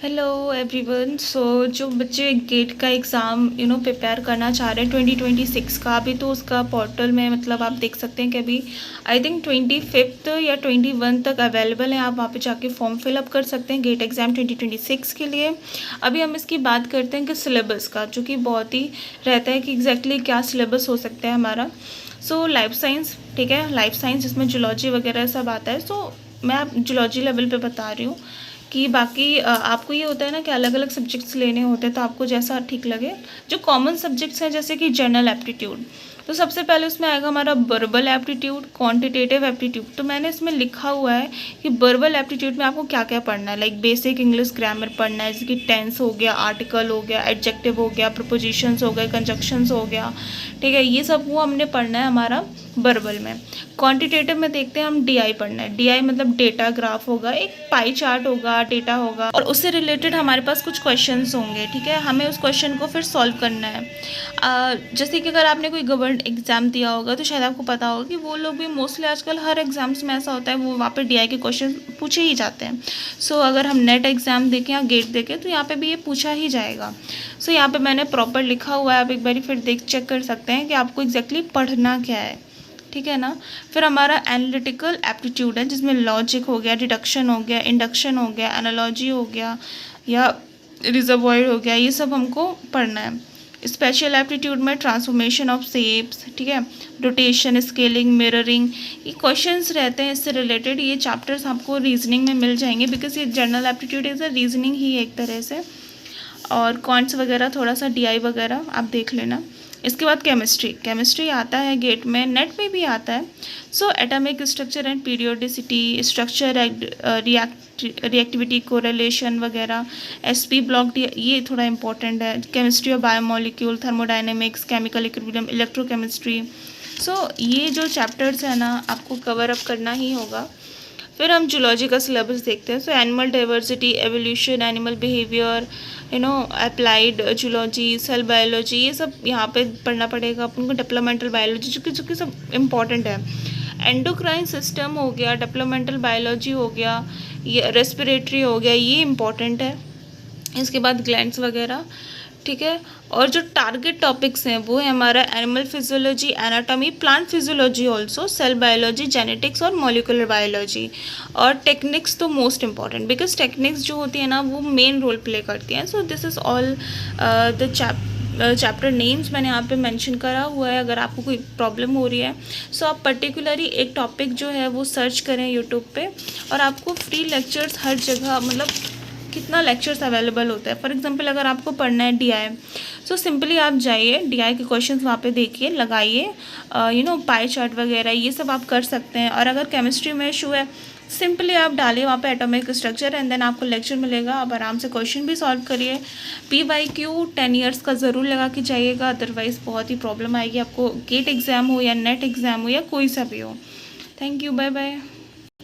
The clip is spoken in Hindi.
Hello everyone. जो बच्चे गेट का एग्ज़ाम प्रिपेयर करना चाह रहे हैं 2026 का, अभी तो उसका पोर्टल में मतलब आप देख सकते हैं कि अभी आई थिंक 25 या 21 तक अवेलेबल है। आप वहाँ पे जाके फॉर्म फिलअप कर सकते हैं गेट एग्ज़ाम 2026 के लिए। अभी हम इसकी बात करते हैं कि सिलेबस का, जो कि बहुत ही रहता है कि एग्जैक्टली क्या सिलेबस हो सकता है हमारा। लाइफ साइंस, ठीक है, लाइफ साइंस जिसमें जूलॉजी वगैरह सब आता है। मैं आप जूलॉजी लेवल पे बता रही हूँ कि बाकी आपको ये होता है ना कि अलग अलग सब्जेक्ट्स लेने होते हैं, तो आपको जैसा ठीक लगे। जो कॉमन सब्जेक्ट्स हैं जैसे कि जनरल एप्टीट्यूड, तो सबसे पहले उसमें आएगा हमारा वर्बल एप्टीट्यूड, क्वांटिटेटिव एप्टीट्यूड। तो मैंने इसमें लिखा हुआ है कि वर्बल एप्टीट्यूड में आपको क्या क्या पढ़ना है। लाइक बेसिक इंग्लिश ग्रामर पढ़ना है, जैसे कि टेंस हो गया, आर्टिकल हो गया, एडजेक्टिव हो गया, प्रपोजिशंस हो गए, कंजक्शंस हो गया, ठीक है, ये सब वो हमने पढ़ना है हमारा वर्बल में। क्वांटिटेटिव में देखते हैं हम डीआई पढ़ना है। डीआई मतलब डेटा ग्राफ होगा, एक पाई चार्ट होगा, डेटा होगा, और उससे रिलेटेड हमारे पास कुछ क्वेश्चंस होंगे, ठीक है, हमें उस क्वेश्चन को फिर सॉल्व करना है। जैसे कि अगर आपने कोई गवर्नमेंट एग्जाम दिया होगा तो शायद आपको पता होगा कि वो लोग भी मोस्टली आजकल हर एग्जाम्स में ऐसा होता है, वो वहाँ पर डीआई के क्वेश्चन पूछे ही जाते हैं। अगर हम नेट एग्ज़ाम देखें या गेट देखें तो यहाँ पर भी ये पूछा ही जाएगा। यहाँ पर मैंने प्रॉपर लिखा हुआ है, आप एक बार फिर चेक कर सकते हैं कि आपको एग्जैक्टली पढ़ना क्या है, ठीक है ना। फिर हमारा एनालिटिकल एप्टीट्यूड है, जिसमें लॉजिक हो गया, डिडक्शन हो गया, इंडक्शन हो गया, एनालॉजी हो गया या रिजर्वॉयर हो गया, ये सब हमको पढ़ना है। स्पेशल एप्टीट्यूड में ट्रांसफॉर्मेशन ऑफ शेप्स, ठीक है, रोटेशन, स्केलिंग, मिररिंग, ये क्वेश्चंस रहते हैं इससे रिलेटेड। ये चैप्टर्स आपको रीजनिंग में मिल जाएंगे, बिकॉज ये general aptitude is a reasoning ही एक तरह से। और क्वांट्स वगैरह थोड़ा सा डीआई वगैरह आप देख लेना। इसके बाद केमिस्ट्री आता है गेट में, नेट में भी आता है। Atomic structure and periodicity, structure, reactivity, correlation वगैरह, एसपी ब्लॉक, ये थोड़ा इंपॉर्टेंट है। Chemistry of biomolecule, thermodynamics, chemical equilibrium, electrochemistry. ये जो चैप्टर्स है ना आपको कवर अप करना ही होगा। फिर हम जूलॉजी का सिलेबस देखते हैं। Animal diversity, evolution, animal behaviour, applied zoology, cell biology, ये सब यहाँ पे पढ़ना पड़ेगा अपन को। डेवलपमेंटल बायोलॉजी जो कि सब इम्पॉर्टेंट है। एंडोक्राइन सिस्टम हो गया, डेवलपमेंटल बायोलॉजी हो गया, ये रेस्पिरेटरी हो गया, ये इम्पॉर्टेंट है। इसके बाद ग्लैंड्स वगैरह, ठीक है। और जो टारगेट टॉपिक्स हैं वो है हमारा animal physiology, anatomy, plant physiology also, cell biology, genetics और मॉलिकुलर बायोलॉजी। और टेक्निक्स तो मोस्ट इंपॉर्टेंट, बिकॉज टेक्निक्स जो होती है ना वो मेन रोल प्ले करती हैं। This is all the chapter names मैंने यहाँ पे मेंशन करा हुआ है। अगर आपको कोई प्रॉब्लम हो रही है आप पर्टिकुलरली एक टॉपिक जो है वो सर्च करें यूट्यूब पे, और आपको फ्री लेक्चर्स हर जगह, मतलब कितना लेक्चर्स अवेलेबल होता है। फॉर एग्जांपल अगर आपको पढ़ना है डीआई, सिंपली आप जाइए, डीआई के क्वेश्चंस वहाँ पे देखिए, लगाइए, पाई चार्ट वगैरह ये सब आप कर सकते हैं। और अगर केमिस्ट्री में इशू है, सिंपली आप डालिए वहाँ पे एटॉमिक स्ट्रक्चर, एंड देन आपको लेक्चर मिलेगा, आप आराम से क्वेश्चन भी सॉल्व करिए। PYQ 10 ईयर्स का ज़रूर लगा के जाइएगा, अदरवाइज़ बहुत ही प्रॉब्लम आएगी आपको, गेट एग्ज़ाम हो या नेट एग्ज़ाम हो या कोई सा भी हो। Thank you, bye bye.